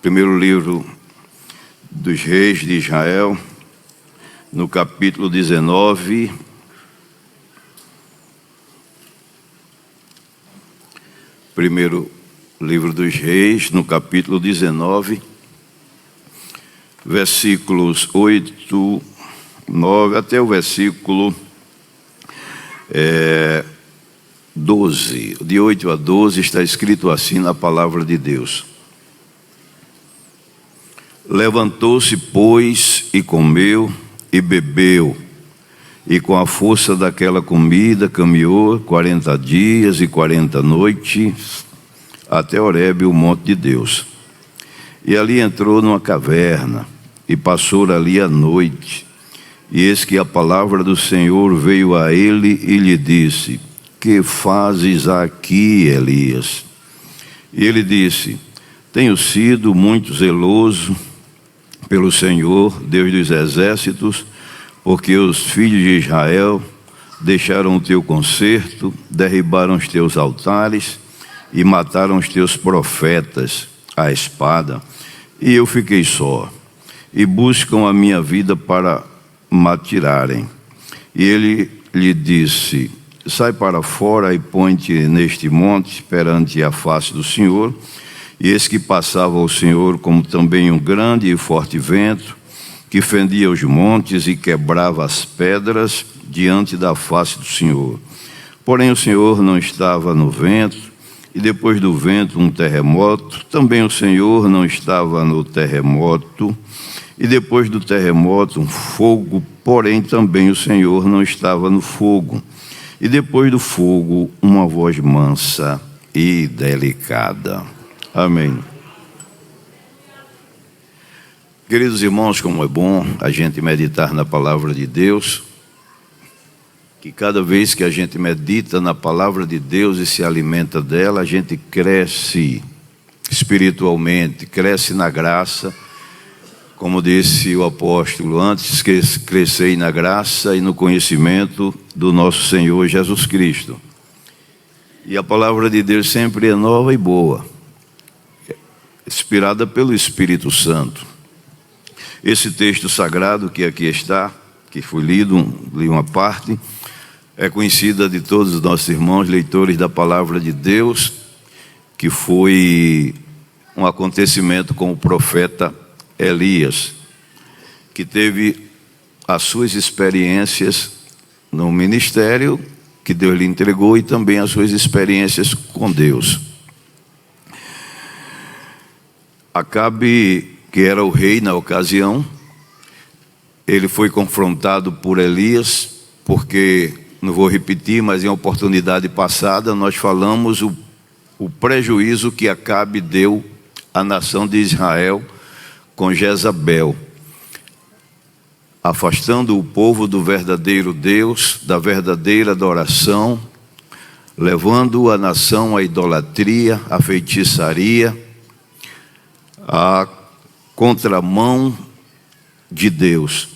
Primeiro livro dos Reis de Israel, no capítulo 19. Primeiro livro dos Reis, no capítulo 19, versículos 8, 9, até o versículo 12. De 8 a 12 está escrito assim na palavra de Deus. Levantou-se, pois, e comeu e bebeu, e com a força daquela comida caminhou 40 dias e 40 noites até Horebe, o monte de Deus. E ali entrou numa caverna e passou ali a noite. E eis que a palavra do Senhor veio a ele e lhe disse: que fazes aqui, Elias? E ele disse: tenho sido muito zeloso pelo Senhor, Deus dos exércitos, porque os filhos de Israel deixaram o teu concerto, derribaram os teus altares e mataram os teus profetas à espada, e eu fiquei só, e buscam a minha vida para matirarem. E ele lhe disse: sai para fora e põe-te neste monte perante a face do Senhor. E eis que passava o Senhor como também um grande e forte vento, que fendia os montes e quebrava as pedras diante da face do Senhor. Porém o Senhor não estava no vento, e depois do vento um terremoto. Também o Senhor não estava no terremoto, e depois do terremoto um fogo. Porém também o Senhor não estava no fogo. E depois do fogo uma voz mansa e delicada. Amém. Queridos irmãos, como é bom a gente meditar na palavra de Deus, que cada vez que a gente medita na palavra de Deus e se alimenta dela, a gente cresce espiritualmente, cresce na graça, como disse o apóstolo: antes que crescei na graça e no conhecimento do nosso Senhor Jesus Cristo. E a palavra de Deus sempre é nova e boa, inspirada pelo Espírito Santo. Esse texto sagrado que aqui está, que foi lido, li uma parte, é conhecida de todos os nossos irmãos leitores da palavra de Deus, que foi um acontecimento com o profeta Elias, que teve as suas experiências no ministério que Deus lhe entregou e também as suas experiências com Deus. Acabe, que era o rei na ocasião, ele foi confrontado por Elias, porque, não vou repetir, mas em oportunidade passada nós falamos o prejuízo que Acabe deu à nação de Israel com Jezabel, afastando o povo do verdadeiro Deus, da verdadeira adoração, levando a nação à idolatria, à feitiçaria, a contramão de Deus.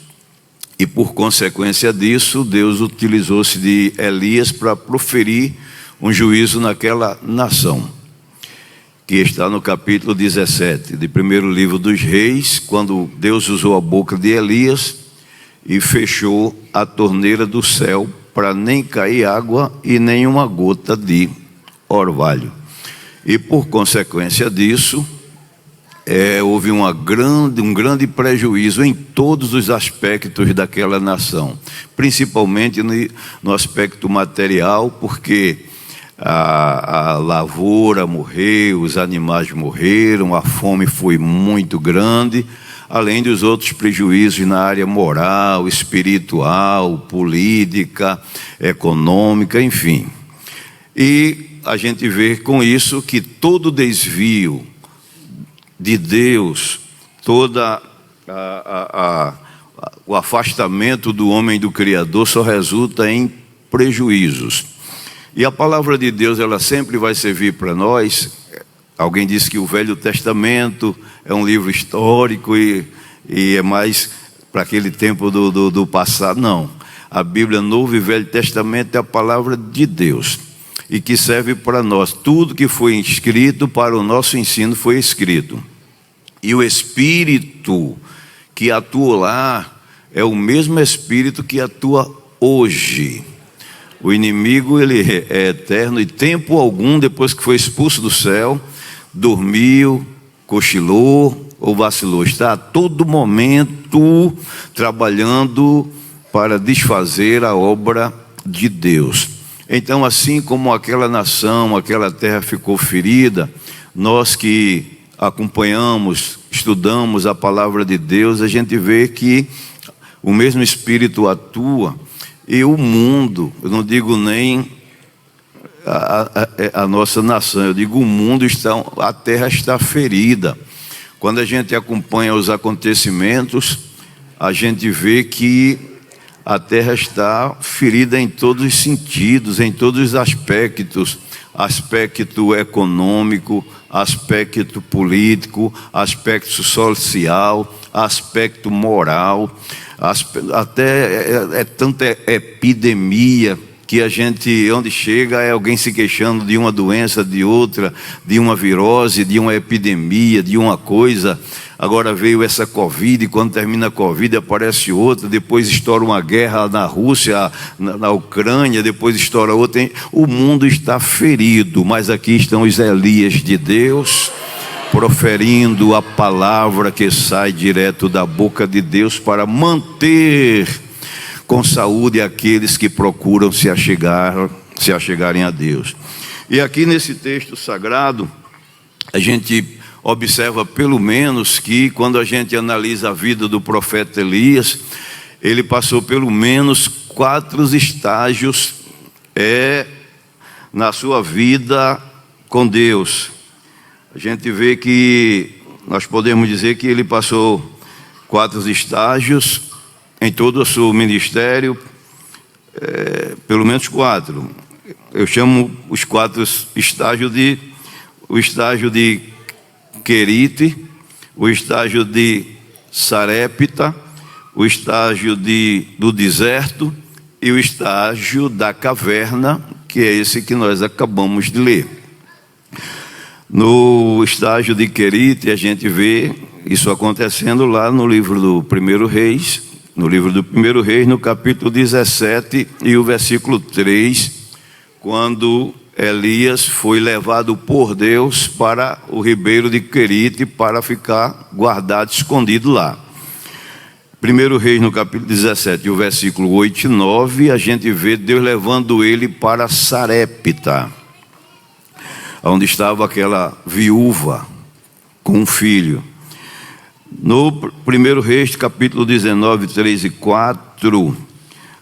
E por consequência disso, Deus utilizou-se de Elias para proferir um juízo naquela nação, que está no capítulo 17 de primeiro livro dos Reis, quando Deus usou a boca de Elias e fechou a torneira do céu para nem cair água e nem uma gota de orvalho. E por consequência disso, houve um grande prejuízo em todos os aspectos daquela nação, principalmente no aspecto material, porque a lavoura morreu, os animais morreram, a fome foi muito grande, além dos outros prejuízos na área moral, espiritual, política, econômica, enfim. E a gente vê com isso que todo desvio de Deus, todo o afastamento do homem do Criador só resulta em prejuízos. E a palavra de Deus, ela sempre vai servir para nós. Alguém disse que o Velho Testamento é um livro histórico e é mais para aquele tempo do passado. Não, a Bíblia, Novo e Velho Testamento, é a palavra de Deus, e que serve para nós. Tudo que foi escrito para o nosso ensino foi escrito. E o Espírito que atua lá é o mesmo Espírito que atua hoje. O inimigo, ele é eterno, e tempo algum, depois que foi expulso do céu, dormiu, cochilou ou vacilou. Está a todo momento trabalhando para desfazer a obra de Deus. Então, assim como aquela nação, aquela terra ficou ferida, nós que acompanhamos, estudamos a palavra de Deus, a gente vê que o mesmo Espírito atua. E o mundo, eu não digo nem a nossa nação, eu digo o mundo, a terra está ferida. Quando a gente acompanha os acontecimentos, a gente vê que a terra está ferida em todos os sentidos, em todos os aspectos. Aspecto econômico, aspecto político, aspecto social, aspecto moral. Até é tanta epidemia que a gente, onde chega, é alguém se queixando de uma doença, de outra, de uma virose, de uma epidemia, de uma coisa. Agora veio essa Covid, quando termina a Covid aparece outra, depois estoura uma guerra na Rússia, na Ucrânia, depois estoura outra. O mundo está ferido, mas aqui estão os Elias de Deus, proferindo a palavra que sai direto da boca de Deus para manter com saúde aqueles que procuram se achegarem a Deus. E aqui nesse texto sagrado, a gente observa pelo menos que quando a gente analisa a vida do profeta Elias, ele passou pelo menos 4 estágios na sua vida com Deus. A gente vê que nós podemos dizer que ele passou 4 estágios em todo o seu ministério, pelo menos 4. Eu chamo os 4 estágios o estágio de Querite, o estágio de Sarepta, o estágio do deserto e o estágio da caverna, que é esse que nós acabamos de ler. No estágio de Querite, a gente vê isso acontecendo lá no livro do 1 Reis, no capítulo 17 e o versículo 3, quando Elias foi levado por Deus para o ribeiro de Querite para ficar guardado, escondido lá. 1 Reis, no capítulo 17, o versículo 8 e 9, a gente vê Deus levando ele para Sarepta, onde estava aquela viúva com um filho. No 1 Reis, capítulo 19, 3 e 4,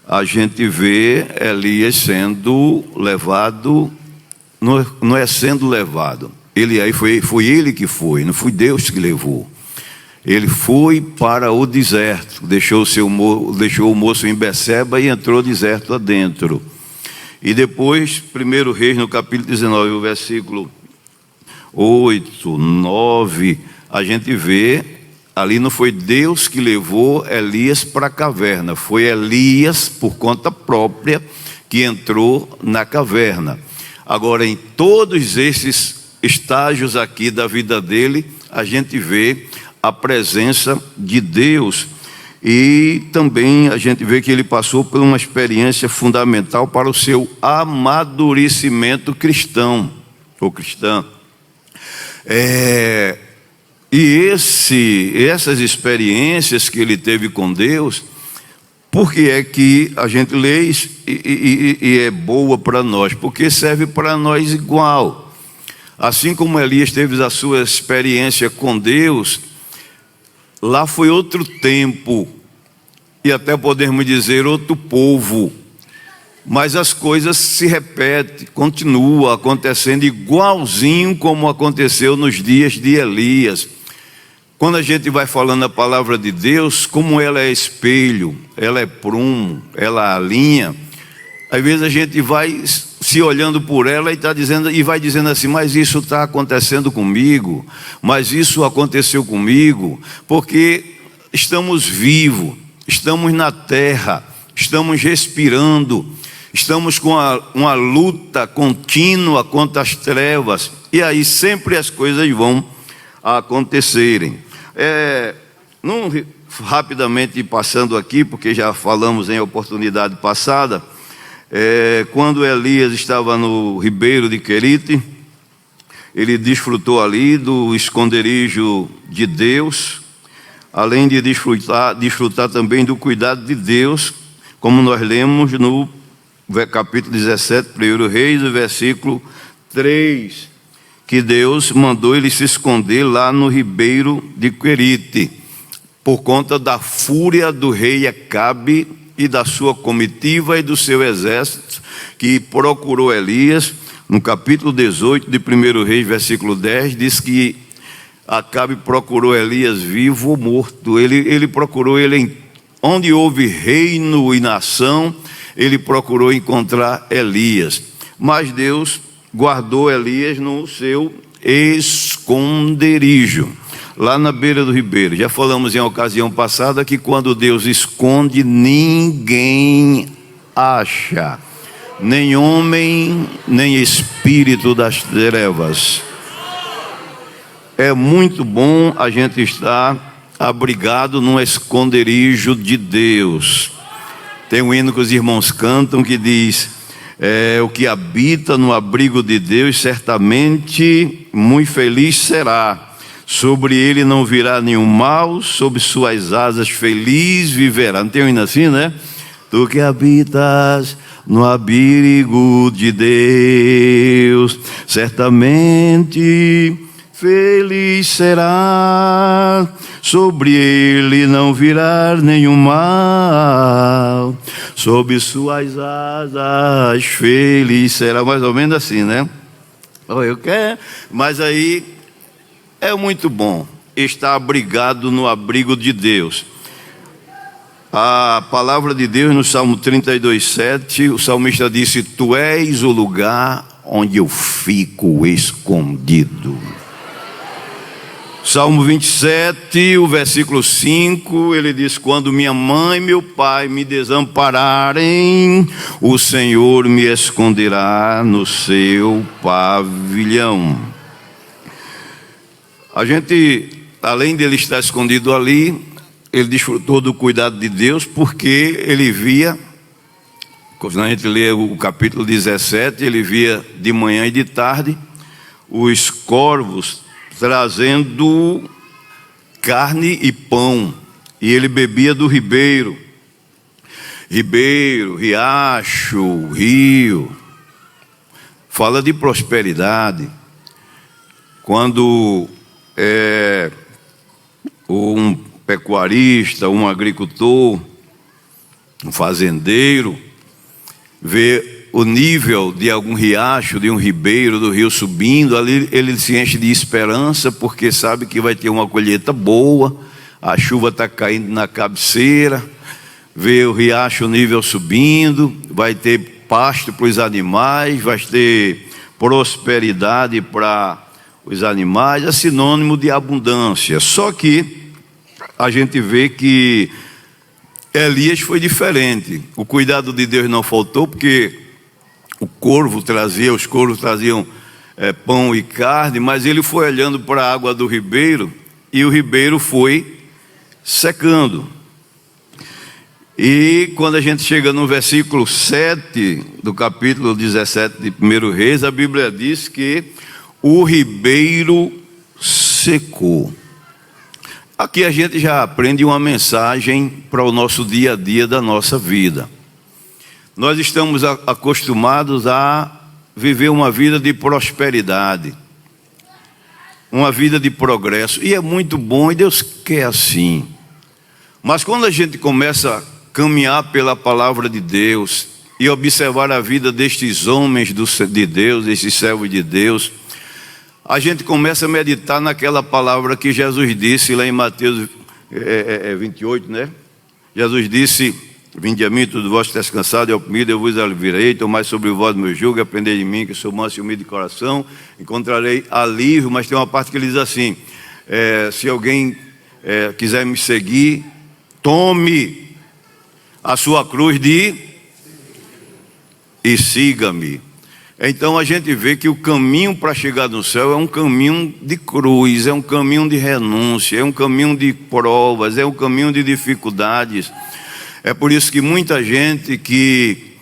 a gente vê Elias sendo levado, não é sendo levado, foi ele que foi, não foi Deus que levou. Ele foi para o deserto, deixou o moço em Beceba e entrou deserto adentro. E depois, 1 Reis, no capítulo 19, o versículo 8, 9, a gente vê, ali não foi Deus que levou Elias para a caverna, foi Elias, por conta própria, que entrou na caverna. Agora, em todos esses estágios aqui da vida dele, a gente vê a presença de Deus. E também a gente vê que ele passou por uma experiência fundamental para o seu amadurecimento cristão, ou cristã. E essas experiências que ele teve com Deus, por que é que a gente lê e é boa para nós? Porque serve para nós igual. Assim como Elias teve a sua experiência com Deus, lá foi outro tempo, e até podemos dizer outro povo, mas as coisas se repetem, continuam acontecendo igualzinho como aconteceu nos dias de Elias. Quando a gente vai falando a palavra de Deus, como ela é espelho, ela é prumo, ela alinha, às vezes a gente vai se olhando por ela e vai dizendo assim, mas isso está acontecendo comigo, mas isso aconteceu comigo, porque estamos vivos, estamos na terra, estamos respirando, estamos com uma luta contínua contra as trevas, e aí sempre as coisas vão acontecerem. Rapidamente passando aqui, porque já falamos em oportunidade passada, quando Elias estava no ribeiro de Querite, ele desfrutou ali do esconderijo de Deus, além de desfrutar também do cuidado de Deus, como nós lemos no capítulo 17, 1 Reis, versículo 3, que Deus mandou ele se esconder lá no ribeiro de Querite, por conta da fúria do rei Acabe e da sua comitiva e do seu exército, que procurou Elias. No capítulo 18 de 1 Reis, versículo 10, diz que Acabe procurou Elias vivo ou morto. Ele procurou ele onde houve reino e nação, ele procurou encontrar Elias. Mas Deus guardou Elias no seu esconderijo, lá na beira do ribeiro. Já falamos em ocasião passada que quando Deus esconde, ninguém acha, nem homem, nem espírito das trevas. É muito bom a gente estar abrigado num esconderijo de Deus. Tem um hino que os irmãos cantam que diz: o que habita no abrigo de Deus, certamente muito feliz será. Sobre ele não virá nenhum mal, sob suas asas feliz viverá. Não tem um hino assim, né? Tu que habitas no abrigo de Deus, certamente feliz será. Sobre ele não virá nenhum mal, sob suas asas feliz será. Mais ou menos assim, né? Eu quero, mas aí é muito bom estar abrigado no abrigo de Deus. A palavra de Deus no Salmo 32:7, o salmista disse: Tu és o lugar onde eu fico escondido. Salmo 27, o versículo 5, ele diz: Quando minha mãe e meu pai me desampararem, o Senhor me esconderá no seu pavilhão. A gente, além dele estar escondido ali, ele desfrutou do cuidado de Deus, porque ele via, quando a gente lê o capítulo 17, ele via de manhã e de tarde os corvos trazendo carne e pão, e ele bebia do ribeiro, riacho, rio. Fala de prosperidade. Quando um pecuarista, um agricultor, um fazendeiro vê o nível de algum riacho, de um ribeiro, do rio subindo, ali ele se enche de esperança, porque sabe que vai ter uma colheita boa, a chuva está caindo na cabeceira, vê o riacho, o nível subindo, vai ter pasto para os animais, vai ter prosperidade para os animais, é sinônimo de abundância. Só que a gente vê que Elias foi diferente. O cuidado de Deus não faltou, porque os corvos traziam pão e carne, mas ele foi olhando para a água do ribeiro, e o ribeiro foi secando. E quando a gente chega no versículo 7 do capítulo 17 de 1 Reis, a Bíblia diz que o ribeiro secou. Aqui a gente já aprende uma mensagem para o nosso dia a dia da nossa vida. Nós estamos acostumados a viver uma vida de prosperidade, uma vida de progresso, e é muito bom, e Deus quer assim. Mas quando a gente começa a caminhar pela palavra de Deus e observar a vida destes homens de Deus, desses servos de Deus, a gente começa a meditar naquela palavra que Jesus disse lá em Mateus 28, né? Jesus disse: Vinde a mim, todos vós que estáis cansados e oprimidos, eu vos aliviarei. Tomai sobre vós o meu jugo, aprendei de mim, que sou manso e humilde de coração, encontrarei alívio. Mas tem uma parte que ele diz assim: se alguém quiser me seguir, tome a sua cruz e siga-me. Então a gente vê que o caminho para chegar no céu é um caminho de cruz, é um caminho de renúncia, é um caminho de provas, é um caminho de dificuldades. É por isso que muita gente que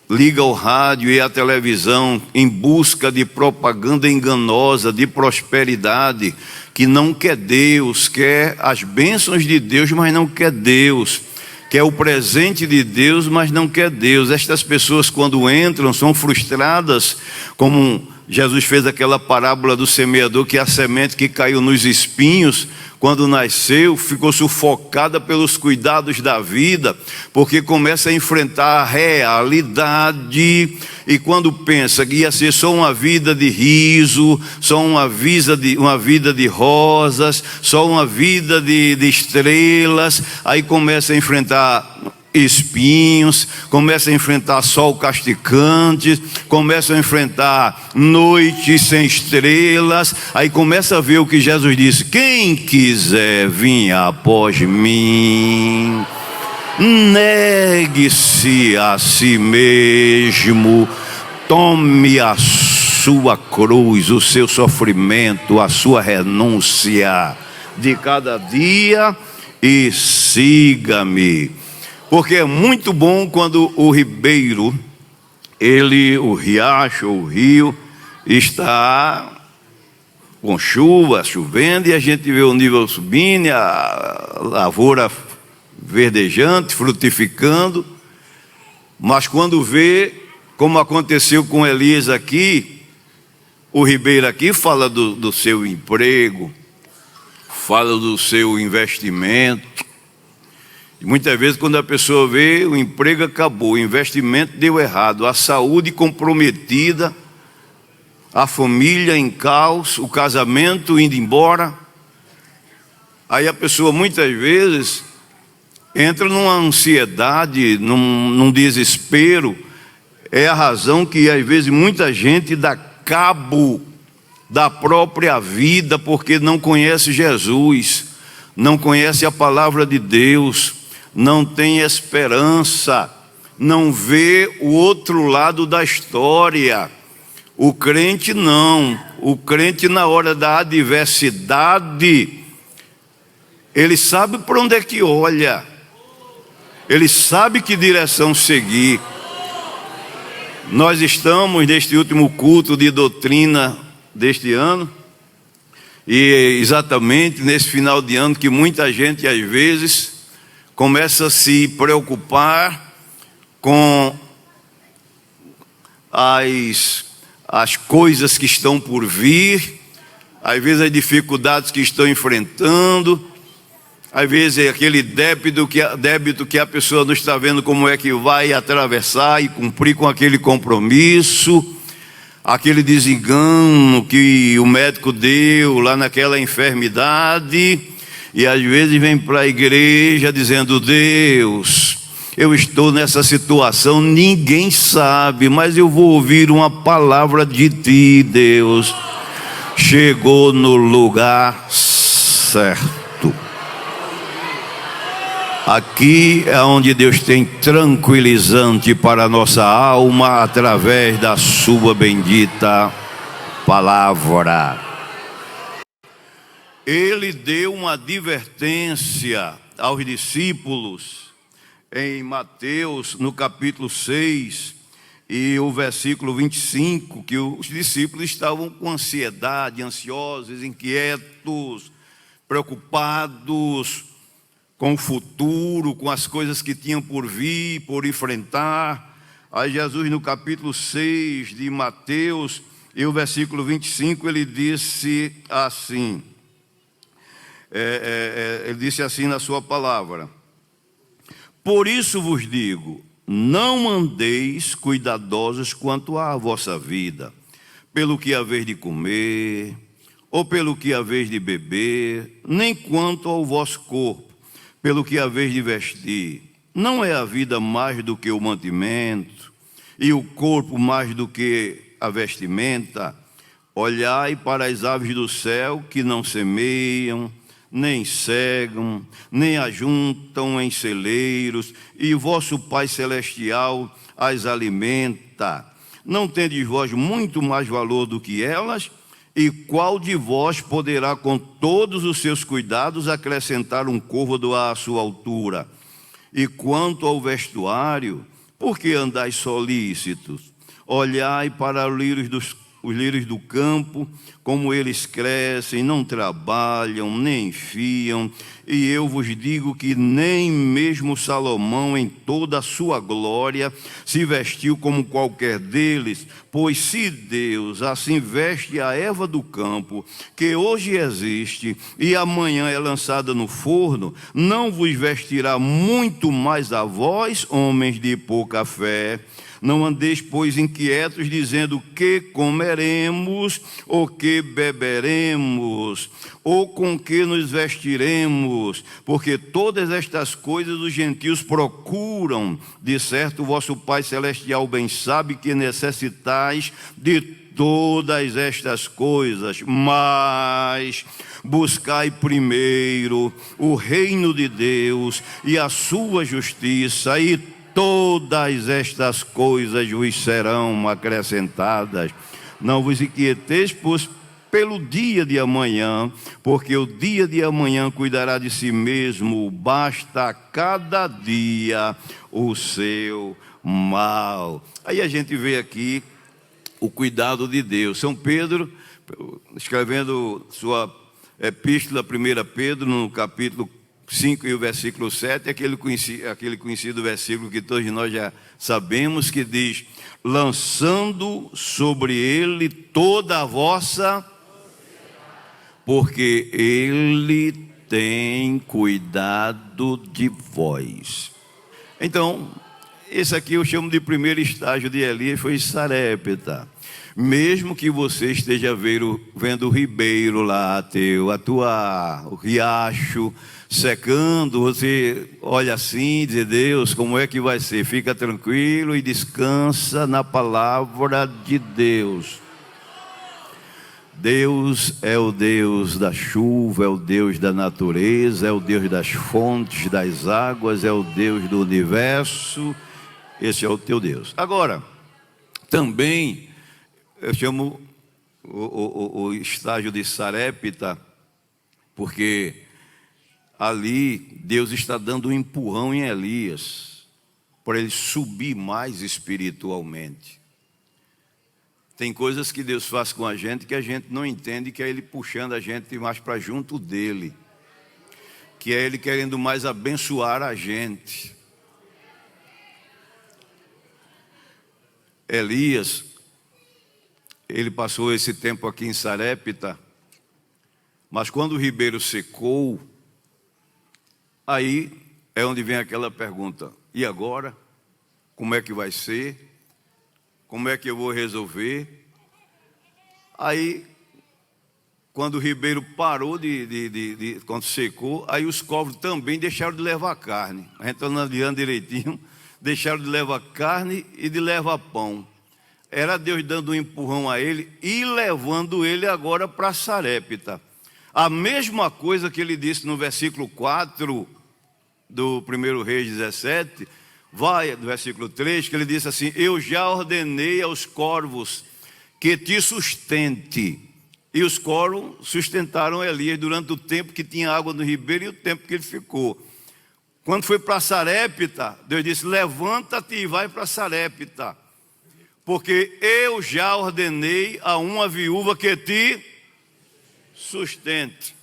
liga o rádio e a televisão em busca de propaganda enganosa, de prosperidade, que não quer Deus, quer as bênçãos de Deus, mas não quer Deus, quer o presente de Deus, mas não quer Deus. Estas pessoas, quando entram, são frustradas, como Jesus fez aquela parábola do semeador, que a semente que caiu nos espinhos, quando nasceu, ficou sufocada pelos cuidados da vida, porque começa a enfrentar a realidade, e quando pensa que ia ser só uma vida de riso, só uma vida de rosas, só uma vida de estrelas, aí começa a enfrentar espinhos, começa a enfrentar sol castigante, começa a enfrentar noites sem estrelas, aí começa a ver o que Jesus disse: quem quiser vir após mim, negue-se a si mesmo, tome a sua cruz, o seu sofrimento, a sua renúncia de cada dia e siga-me. Porque é muito bom quando o ribeiro, o riacho, o rio, está com chuva, chovendo, e a gente vê o nível subindo, a lavoura verdejante, frutificando. Mas quando vê, como aconteceu com Elias aqui, o ribeiro aqui fala do seu emprego, fala do seu investimento. E muitas vezes, quando a pessoa vê, o emprego acabou, o investimento deu errado, a saúde comprometida, a família em caos, o casamento indo embora. Aí a pessoa muitas vezes entra numa ansiedade, num desespero. É a razão que às vezes muita gente dá cabo da própria vida, porque não conhece Jesus, não conhece a palavra de Deus, não tem esperança, não vê o outro lado da história. O crente não, o crente na hora da adversidade, ele sabe para onde é que olha, ele sabe que direção seguir. Nós estamos neste último culto de doutrina deste ano, e exatamente nesse final de ano que muita gente às vezes começa a se preocupar com as coisas que estão por vir, às vezes as dificuldades que estão enfrentando, às vezes é aquele débito que a pessoa não está vendo como é que vai atravessar e cumprir com aquele compromisso, aquele desengano que o médico deu lá naquela enfermidade. E às vezes vem para a igreja dizendo: Deus, eu estou nessa situação, ninguém sabe, mas eu vou ouvir uma palavra de Ti, Deus. Chegou no lugar certo. Aqui é onde Deus tem tranquilizante para a nossa alma, através da sua bendita palavra. Ele deu uma advertência aos discípulos em Mateus, no capítulo 6, e o versículo 25, que os discípulos estavam com ansiedade, ansiosos, inquietos, preocupados com o futuro, com as coisas que tinham por vir, por enfrentar. Aí Jesus, no capítulo 6 de Mateus, e o versículo 25, ele disse assim, ele disse assim na sua palavra: por isso vos digo, não andeis cuidadosos quanto à vossa vida, pelo que haveis de comer, ou pelo que haveis de beber, nem quanto ao vosso corpo, pelo que haveis de vestir. Não é a vida mais do que o mantimento, e o corpo mais do que a vestimenta? Olhai para as aves do céu, que não semeiam, nem cegam, nem ajuntam em celeiros, e vosso Pai Celestial as alimenta. Não tendes vós muito mais valor do que elas? E qual de vós poderá, com todos os seus cuidados, acrescentar um côvado à sua altura? E quanto ao vestuário, por que andais solícitos? Olhai para os lírios do campo, como eles crescem, não trabalham, nem fiam, e eu vos digo que nem mesmo Salomão, em toda a sua glória, se vestiu como qualquer deles. Pois se Deus assim veste a erva do campo, que hoje existe e amanhã é lançada no forno, não vos vestirá muito mais a vós, homens de pouca fé? Não andeis, pois, inquietos, dizendo: que comeremos, ou que beberemos, ou com que nos vestiremos, porque todas estas coisas os gentios procuram. De certo, o vosso Pai Celestial bem sabe que necessitais de todas estas coisas, mas buscai primeiro o reino de Deus e a sua justiça, e todas estas coisas vos serão acrescentadas. Não vos inquieteis, pois, pelo dia de amanhã, porque o dia de amanhã cuidará de si mesmo, basta a cada dia o seu mal. Aí a gente vê aqui o cuidado de Deus. São Pedro, escrevendo sua epístola, 1 Pedro, no capítulo 5 e o versículo 7, aquele conhecido versículo que todos nós já sabemos, que diz: lançando sobre ele toda a vossa, porque ele tem cuidado de vós. Então, esse aqui eu chamo de primeiro estágio de Elias, foi Sarepta. Mesmo que você esteja vendo o ribeiro lá atuar, o riacho secando, você olha assim e diz: Deus, como é que vai ser? Fica tranquilo e descansa na palavra de Deus. Deus é o Deus da chuva, é o Deus da natureza, é o Deus das fontes, das águas, é o Deus do universo. Esse é o teu Deus. Agora, também eu chamo o estágio de Sarepta, porque ali Deus está dando um empurrão em Elias, para ele subir mais espiritualmente. Tem coisas que Deus faz com a gente que a gente não entende, que é Ele puxando a gente mais para junto dEle, que é Ele querendo mais abençoar a gente. Elias, ele passou esse tempo aqui em Sarepta, mas quando o ribeiro secou, aí é onde vem aquela pergunta: e agora? Como é que vai ser? Como é que eu vou resolver? Aí, quando o ribeiro parou, quando secou, aí os corvos também deixaram de levar carne. A gente está andando direitinho, deixaram de levar carne e de levar pão. Era Deus dando um empurrão a ele e levando ele agora para Sarepta. A mesma coisa que ele disse no versículo 4 do 1 Reis 17, do versículo 3, que ele disse assim: eu já ordenei aos corvos que te sustente. E os corvos sustentaram Elias durante o tempo que tinha água no ribeiro e o tempo que ele ficou. Quando foi para Sarepta, Deus disse: levanta-te e vai para Sarepta, porque eu já ordenei a uma viúva que te sustente.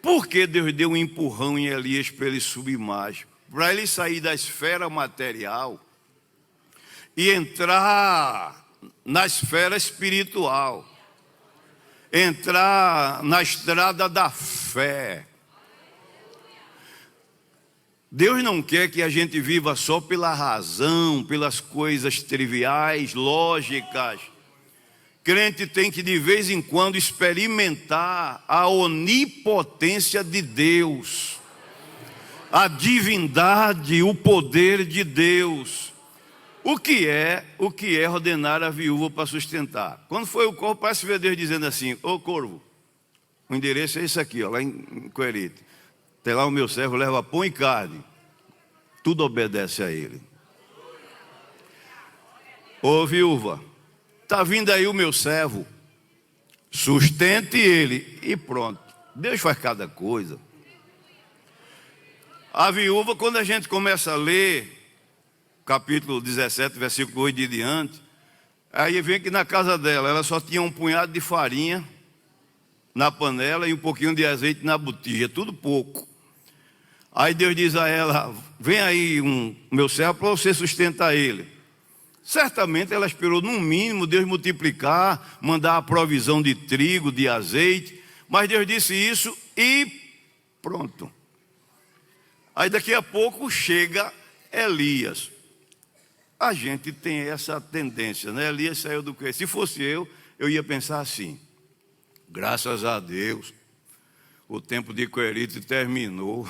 Por que Deus deu um empurrão em Elias para ele subir mais? Para ele sair da esfera material e entrar na esfera espiritual, entrar na estrada da fé. Deus não quer que a gente viva só pela razão, pelas coisas triviais, lógicas. Crente tem que de vez em quando experimentar a onipotência de Deus, a divindade, o poder de Deus. O que é ordenar a viúva para sustentar? Quando foi o corvo, parece ver Deus dizendo assim: ô corvo, o endereço é esse aqui, ó, lá em Coerite. Tem lá o meu servo, leva pão e carne. Tudo obedece a ele. Ô viúva, está vindo aí o meu servo, sustente ele, e pronto. Deus faz cada coisa. A viúva, quando a gente começa a ler, capítulo 17, versículo 8 e diante, aí vem que na casa dela, ela só tinha um punhado de farinha na panela e um pouquinho de azeite na botija, tudo pouco. Aí Deus diz a ela, vem aí meu servo para você sustentar ele. Certamente ela esperou no mínimo Deus multiplicar, mandar a provisão de trigo, de azeite, mas Deus disse isso e pronto. Aí daqui a pouco chega Elias. A gente tem essa tendência, né? Elias saiu do que? Se fosse eu ia pensar assim, graças a Deus, o tempo de Querite terminou.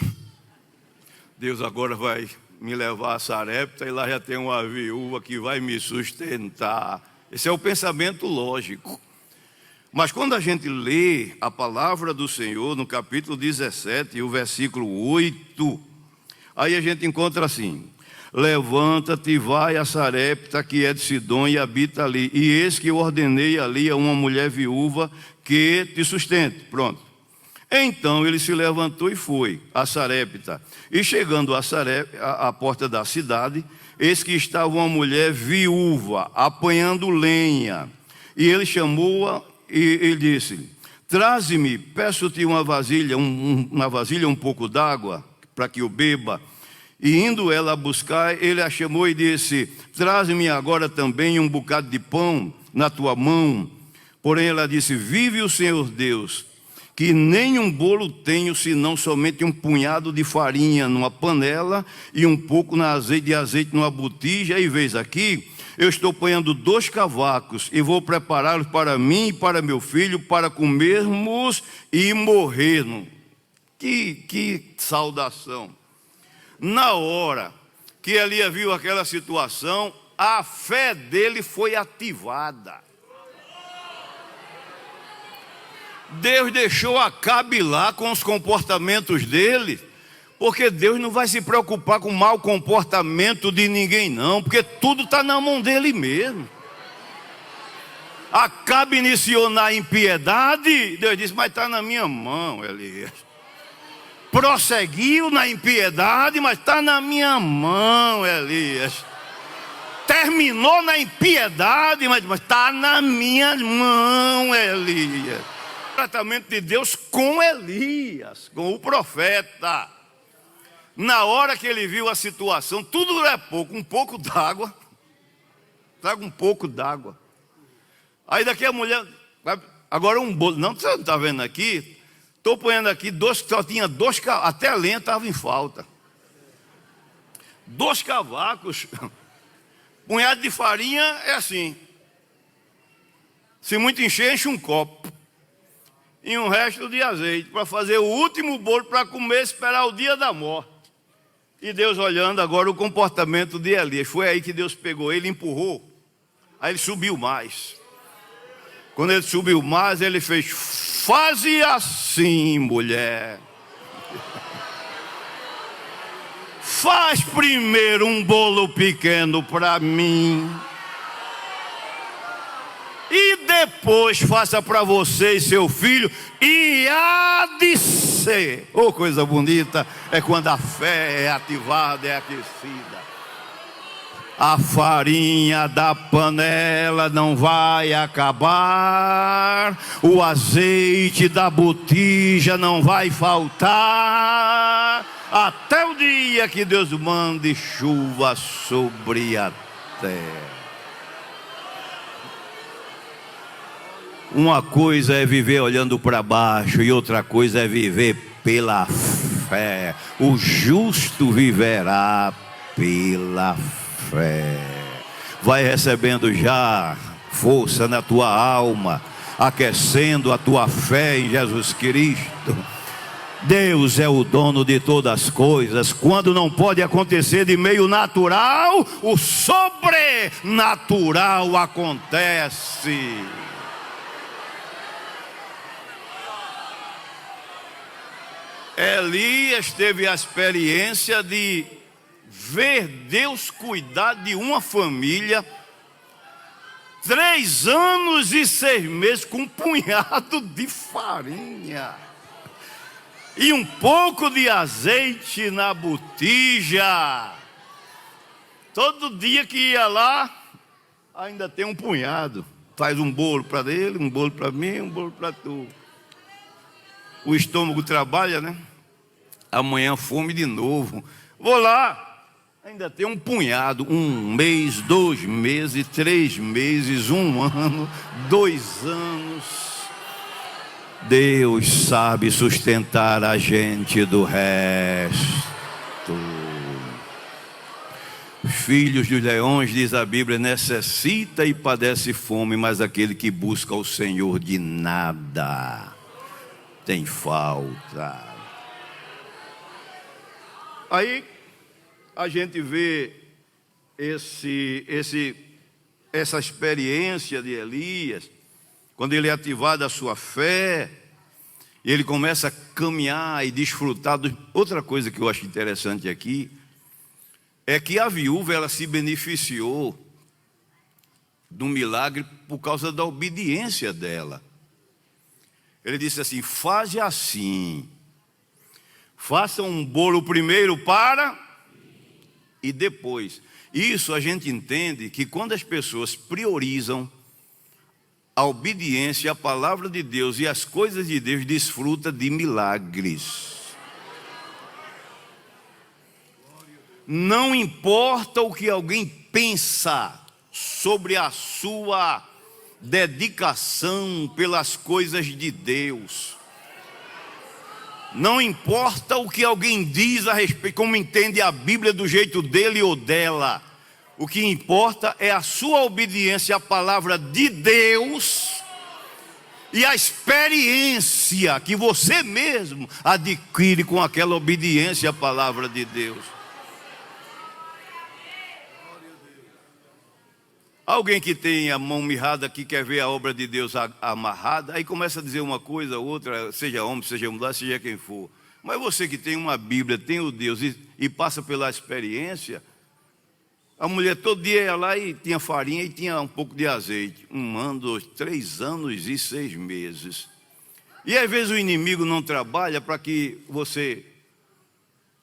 Deus agora vai me levar a Sarepta e lá já tem uma viúva que vai me sustentar. Esse é o pensamento lógico. Mas quando a gente lê a palavra do Senhor no capítulo 17 e o versículo 8, aí a gente encontra assim: levanta-te e vai a Sarepta, que é de Sidom, e habita ali. E eis que eu ordenei ali a uma mulher viúva que te sustente. Pronto. Então ele se levantou e foi a Sarepta. E chegando a Sarepta, à porta da cidade, eis que estava uma mulher viúva, apanhando lenha. E ele chamou-a e ele disse: traze-me, peço-te uma vasilha, um pouco d'água, para que eu beba. E indo ela a buscar, ele a chamou e disse: traze-me agora também um bocado de pão na tua mão. Porém ela disse: vive o Senhor Deus, que nem um bolo tenho, senão somente um punhado de farinha numa panela e um pouco de azeite numa botija. E vês aqui, eu estou ponhando 2 cavacos e vou prepará-los para mim e para meu filho, para comermos e morrermos. Que saudação! Na hora que Elias viu aquela situação, a fé dele foi ativada. Deus deixou Acabe lá com os comportamentos dele, porque Deus não vai se preocupar com o mau comportamento de ninguém não, porque tudo está na mão dele mesmo. Acabe iniciou na impiedade, Deus disse: mas está na minha mão, Elias. Prosseguiu na impiedade, mas está na minha mão, Elias. Terminou na impiedade, mas está na minha mão, Elias. Tratamento de Deus com Elias, com o profeta. Na hora que ele viu a situação, tudo é pouco, um pouco d'água. Traga um pouco d'água. Aí daqui a mulher, agora um bolo, não, você não está vendo aqui? Estou ponhando aqui só tinha 2 cavacos, até a lenha estava em falta. 2 cavacos, punhado de farinha é assim. Se muito encher, enche um copo. E um resto de azeite, para fazer o último bolo para comer e esperar o dia da morte. E Deus olhando agora o comportamento de Elias. Foi aí que Deus pegou ele e empurrou. Aí ele subiu mais. Quando ele subiu mais, ele fez: faze assim, mulher. Faz primeiro um bolo pequeno para mim. E depois faça para você e seu filho, e há de ser. Oh, coisa bonita é quando a fé é ativada, é aquecida. A farinha da panela não vai acabar, o azeite da botija não vai faltar, até o dia que Deus mande chuva sobre a terra. Uma coisa é viver olhando para baixo e outra coisa é viver pela fé. O justo viverá pela fé. Vai recebendo já força na tua alma, aquecendo a tua fé em Jesus Cristo. Deus é o dono de todas as coisas. Quando não pode acontecer de meio natural, o sobrenatural acontece. Elias teve a experiência de ver Deus cuidar de uma família 3 anos e 6 meses com um punhado de farinha e um pouco de azeite na botija. Todo dia que ia lá, ainda tem um punhado. Faz um bolo para ele, um bolo para mim, um bolo para tu. O estômago trabalha, né? Amanhã fome de novo. Vou lá, ainda tem um punhado. 1 mês, 2 meses, 3 meses, 1 ano, 2 anos. Deus sabe sustentar a gente do resto. Os filhos dos leões, diz a Bíblia, necessita e padece fome, mas aquele que busca o Senhor de nada tem falta. Aí a gente vê essa experiência de Elias, quando ele é ativado a sua fé, e ele começa a caminhar e desfrutar. Outra coisa que eu acho interessante aqui, é que a viúva, ela se beneficiou do milagre por causa da obediência dela. Ele disse assim: faze assim, faça um bolo primeiro para e depois. Isso a gente entende que quando as pessoas priorizam a obediência à palavra de Deus e as coisas de Deus, desfruta de milagres. Não importa o que alguém pensa sobre a sua dedicação pelas coisas de Deus. Não importa o que alguém diz a respeito, como entende a Bíblia do jeito dele ou dela. O que importa é a sua obediência à palavra de Deus e a experiência que você mesmo adquire com aquela obediência à palavra de Deus. Alguém que tem a mão mirrada, que quer ver a obra de Deus amarrada, aí começa a dizer uma coisa, outra, seja homem, seja mulher, seja quem for. Mas você que tem uma Bíblia, tem o Deus e passa pela experiência, a mulher todo dia ia lá e tinha farinha e tinha um pouco de azeite. 1 ano, 2, 3 anos e 6 meses. E às vezes o inimigo não trabalha para que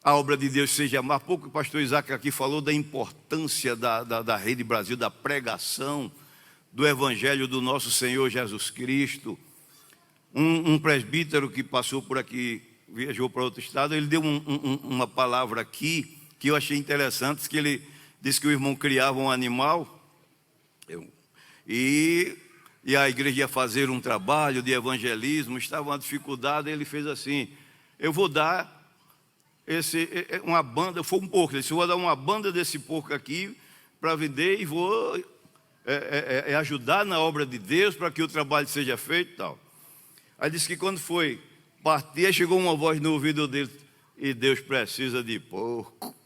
a obra de Deus seja mais. Há pouco o pastor Isaac aqui falou da importância da Rede Brasil, da pregação do Evangelho do nosso Senhor Jesus Cristo. Um presbítero que passou por aqui, viajou para outro estado, ele deu uma palavra aqui que eu achei interessante, que ele disse que o irmão criava um animal e a igreja ia fazer um trabalho de evangelismo, estava uma dificuldade, ele fez assim: eu vou dar uma banda, foi um porco, ele disse: eu vou dar uma banda desse porco aqui para vender e vou ajudar na obra de Deus para que o trabalho seja feito e tal. Aí disse que quando foi partir, chegou uma voz no ouvido dele: e Deus precisa de porco.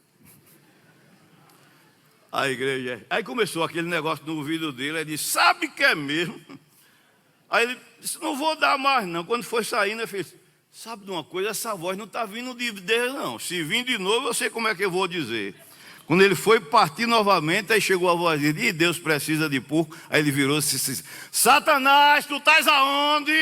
A igreja, aí começou aquele negócio no ouvido dele, ele disse: sabe que é mesmo? Aí ele disse: não vou dar mais não. Quando foi saindo, ele fez: sabe de uma coisa, essa voz não está vindo de Deus não. Se vir de novo, eu sei como é que eu vou dizer. Quando ele foi partir novamente, aí chegou a voz dele: e Deus precisa de porco. Aí ele virou e disse: Satanás, tu estás aonde?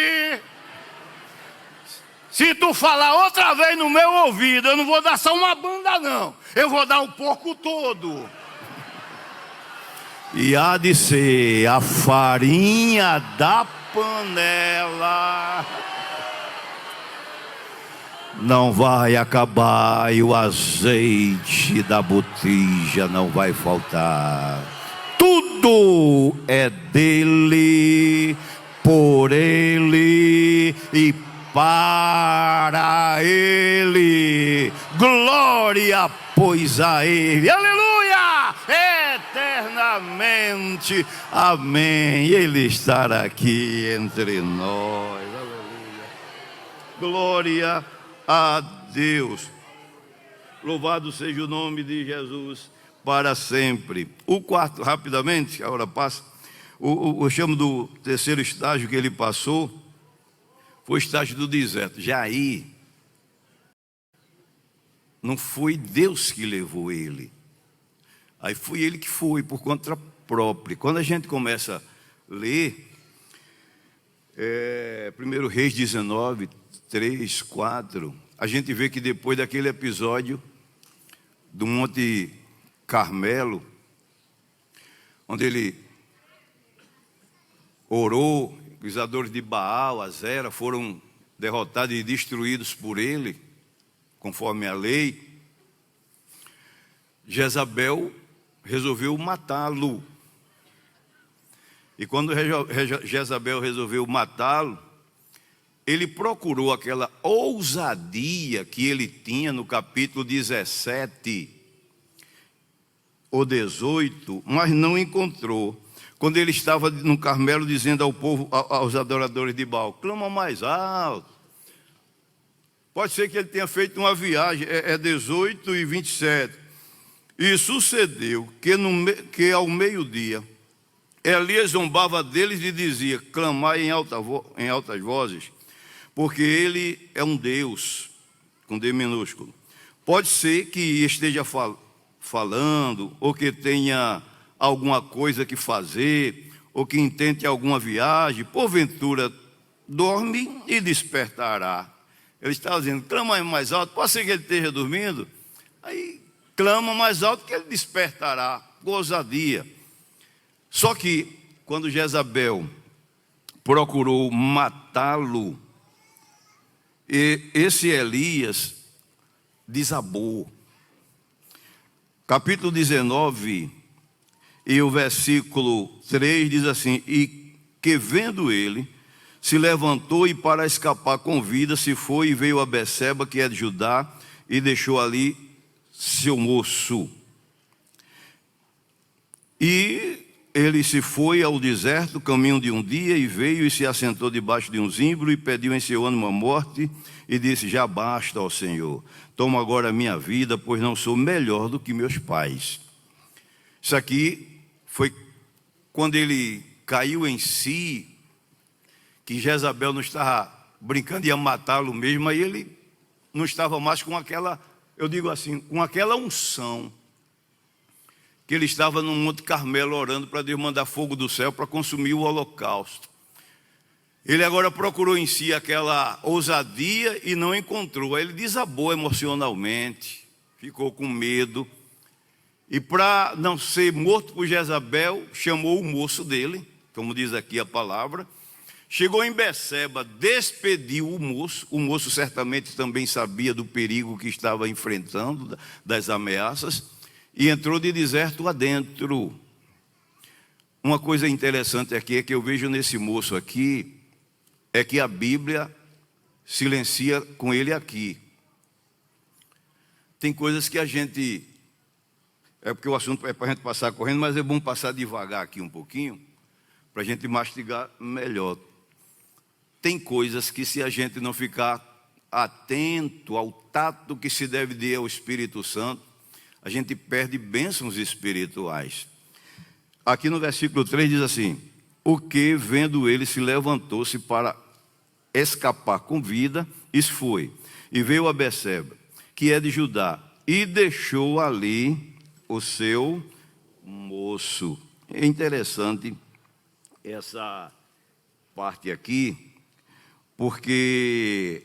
Se tu falar outra vez no meu ouvido, eu não vou dar só uma banda não, eu vou dar o porco todo. E há de ser a farinha da panela, não vai acabar, e o azeite da botija não vai faltar. Tudo é dele, por ele e para ele. Glória, pois, a ele. Aleluia! Eternamente. Amém. Ele estará aqui entre nós. Aleluia. Glória a Deus. Louvado seja o nome de Jesus para sempre. O quarto, rapidamente, a hora passa. Eu chamo do terceiro estágio que ele passou, foi o estágio do deserto. Já aí, não foi Deus que levou ele. Aí foi ele que foi, por conta própria. Quando a gente começa ler 1 Reis 19, 3, 4, a gente vê que depois daquele episódio do Monte Carmelo, onde ele orou, os adoradores de Baal, Azera, foram derrotados e destruídos por ele, conforme a lei, Jezabel resolveu matá-lo. E quando Jezabel resolveu matá-lo, ele procurou aquela ousadia que ele tinha no capítulo 17 ou 18, mas não encontrou. Quando ele estava no Carmelo dizendo ao povo, aos adoradores de Baal, clama mais alto. Pode ser que ele tenha feito uma viagem, 18 e 27. E sucedeu que ao meio-dia, Elias zombava deles e dizia, clamai em altas vozes, porque ele é um Deus, com D minúsculo. Pode ser que esteja falando, ou que tenha alguma coisa que fazer, ou que intente alguma viagem, porventura dorme e despertará. Ele estava dizendo, clama mais alto, pode ser que ele esteja dormindo, aí clama mais alto que ele despertará, ousadia. Só que, quando Jezabel procurou matá-lo, esse Elias desabou. Capítulo 19, e o versículo 3 diz assim, e que vendo ele, se levantou e para escapar com vida, se foi e veio a Beceba, que é de Judá, e deixou ali seu moço. E ele se foi ao deserto, caminho de um dia, e veio e se assentou debaixo de um zimbro, e pediu em seu ânimo a morte, e disse, já basta, ó Senhor, toma agora a minha vida, pois não sou melhor do que meus pais. Isso aqui foi quando ele caiu em si, que Jezabel não estava brincando, ia matá-lo mesmo, aí ele não estava mais com aquela, eu digo assim, com aquela unção, que ele estava no Monte Carmelo orando para Deus mandar fogo do céu para consumir o holocausto. Ele agora procurou em si aquela ousadia e não encontrou. Aí ele desabou emocionalmente, ficou com medo. E para não ser morto por Jezabel, chamou o moço dele, como diz aqui a palavra. Chegou em Beceba, despediu o moço certamente também sabia do perigo que estava enfrentando, das ameaças, e entrou de deserto adentro. Uma coisa interessante aqui é que eu vejo nesse moço aqui, é que a Bíblia silencia com ele aqui. Tem coisas que a gente, é porque o assunto é para a gente passar correndo, mas é bom passar devagar aqui um pouquinho, para a gente mastigar melhor. Tem coisas que se a gente não ficar atento ao tato que se deve dar ao Espírito Santo, a gente perde bênçãos espirituais. Aqui no versículo 3 diz assim, o que vendo ele se levantou-se para escapar com vida, isso foi, e veio a Beceba, que é de Judá, e deixou ali o seu moço. É interessante essa parte aqui, porque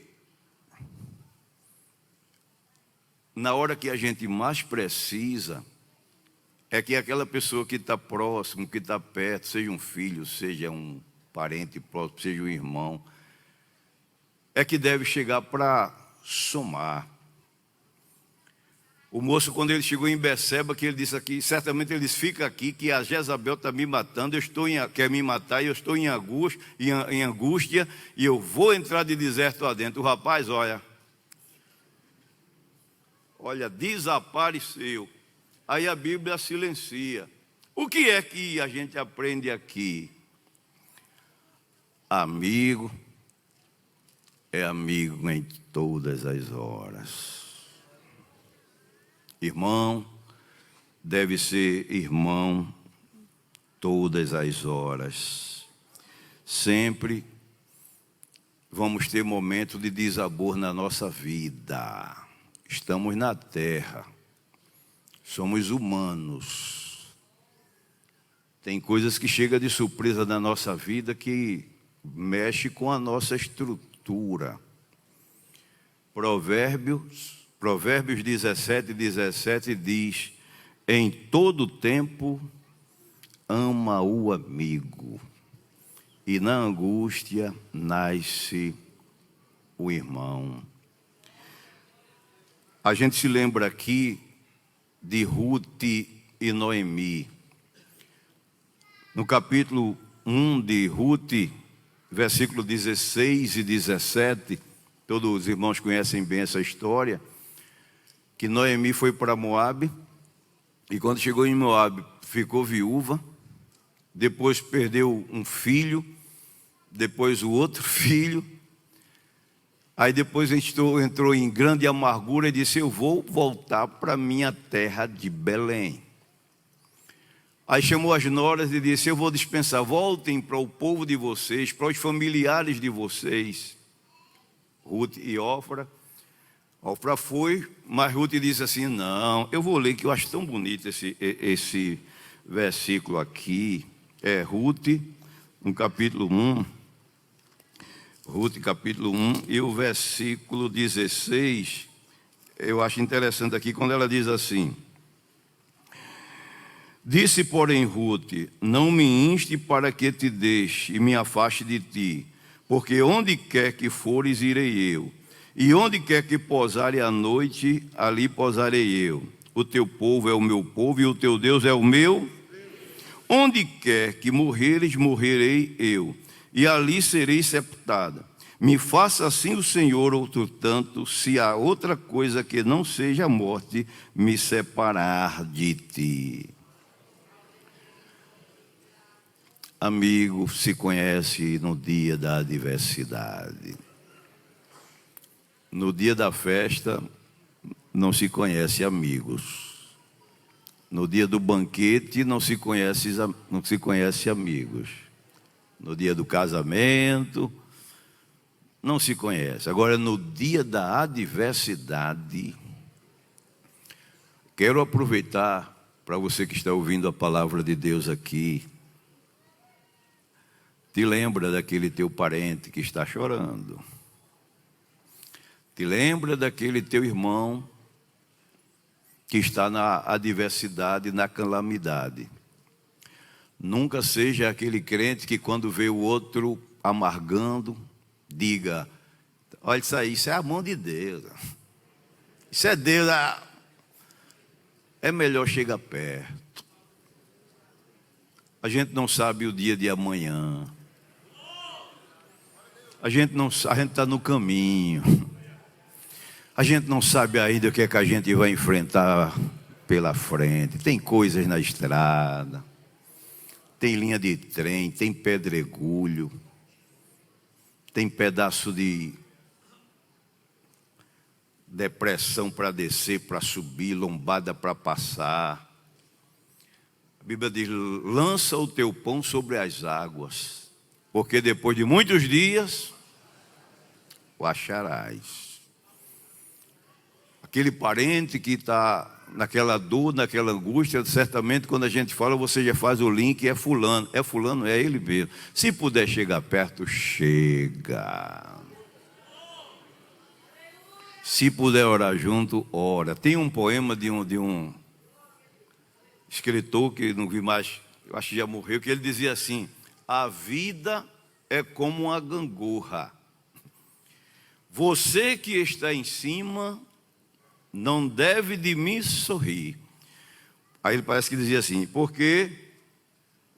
na hora que a gente mais precisa, é que aquela pessoa que está próximo, que está perto, seja um filho, seja um parente próximo, seja um irmão, é que deve chegar para somar. O moço, quando ele chegou em Beceba, que ele disse aqui, certamente ele disse, fica aqui, que a Jezabel está me matando, quer me matar, e eu estou em angústia, e eu vou entrar de deserto adentro. O rapaz, olha, desapareceu. Aí a Bíblia silencia. O que é que a gente aprende aqui? Amigo é amigo em todas as horas. Irmão deve ser irmão todas as horas. Sempre vamos ter momentos de desabor na nossa vida. Estamos na terra. Somos humanos. Tem coisas que chegam de surpresa na nossa vida que mexe com a nossa estrutura. Provérbios 17:17 diz: em todo tempo ama o amigo, e na angústia nasce o irmão. A gente se lembra aqui de Ruth e Noemi. No capítulo 1 de Ruth, versículo 16 e 17, todos os irmãos conhecem bem essa história, que Noemi foi para Moabe, e quando chegou em Moabe, ficou viúva, depois perdeu um filho, depois o outro filho, aí depois entrou em grande amargura e disse: eu vou voltar para minha terra de Belém. Aí chamou as noras e disse: eu vou dispensar, voltem para o povo de vocês, para os familiares de vocês. Ruth e Orfa. Orfa foi, mas Ruth disse assim: não, eu vou ler, que eu acho tão bonito esse versículo aqui. É Ruth, no capítulo 1. Ruth, capítulo 1, e o versículo 16, eu acho interessante aqui, quando ela diz assim: disse, porém, Ruth: não me inste para que te deixe e me afaste de ti, porque onde quer que fores, irei eu, e onde quer que pousare a noite, ali pousarei eu. O teu povo é o meu povo, e o teu Deus é o meu. Onde quer que morreres, morrerei eu, e ali serei sepultada. Me faça assim o Senhor, outro tanto, se há outra coisa que não seja a morte me separar de ti. Amigo se conhece no dia da adversidade. No dia da festa, não se conhece amigos. No dia do banquete, não se conhece amigos. No dia do casamento, não se conhece. Agora, no dia da adversidade, quero aproveitar para você que está ouvindo a palavra de Deus aqui. Te lembra daquele teu parente que está chorando. Te lembra daquele teu irmão que está na adversidade, na calamidade. Nunca seja aquele crente que, quando vê o outro amargando, diga: olha, isso é a mão de Deus. Isso é Deus. É melhor chegar perto. A gente não sabe o dia de amanhã. A gente está no caminho. A gente não sabe ainda o que é que a gente vai enfrentar pela frente. Tem coisas na estrada, tem linha de trem, tem pedregulho, tem pedaço de depressão para descer, para subir, lombada para passar. A Bíblia diz: lança o teu pão sobre as águas, porque depois de muitos dias o acharás. Aquele parente que está naquela dor, naquela angústia, certamente quando a gente fala, você já faz o link: é fulano. É fulano, é ele mesmo. Se puder chegar perto, chega. Se puder orar junto, ora. Tem um poema de um escritor que não vi mais, eu acho que já morreu, que ele dizia assim: a vida é como uma gangorra. Você que está em cima não deve de mim sorrir. Aí ele parece que dizia assim: porque